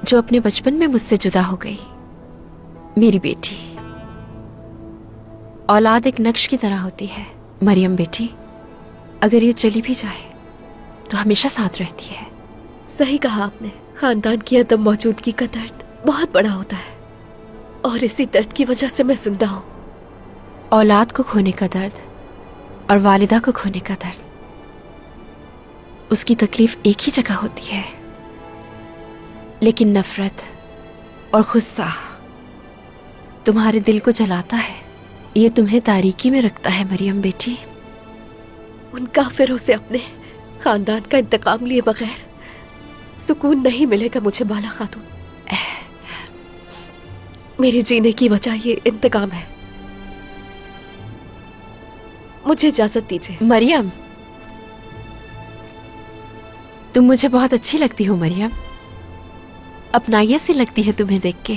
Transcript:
जो अपने बचपन में मुझसे जुदा हो गई। मेरी बेटी। औलाद एक नक्श की तरह होती है मरियम बेटी, अगर ये चली भी जाए तो हमेशा साथ रहती है। सही कहा आपने, खानदान की अदम मौजूदगी का दर्द बहुत बड़ा होता है और इसी दर्द की वजह से मैं जिंदा हूँ। औलाद को खोने का दर्द और वालिदा को खोने का दर्द, उसकी तकलीफ एक ही जगह होती है, लेकिन नफरत और गुस्सा तुम्हारे दिल को जलाता है। ये तुम्हें तारीकी में रखता है मरियम बेटी। उन काफिरों से अपने खानदान का इंतकाम लिए बगैर सुकून नहीं मिलेगा मुझे बाला खातून। मेरे जीने की वजह ये इंतकाम है। मुझे इजाजत दीजिए। मरियम, तुम मुझे बहुत अच्छी लगती हो मरियम, अपनाइए सी लगती है तुम्हें देख के।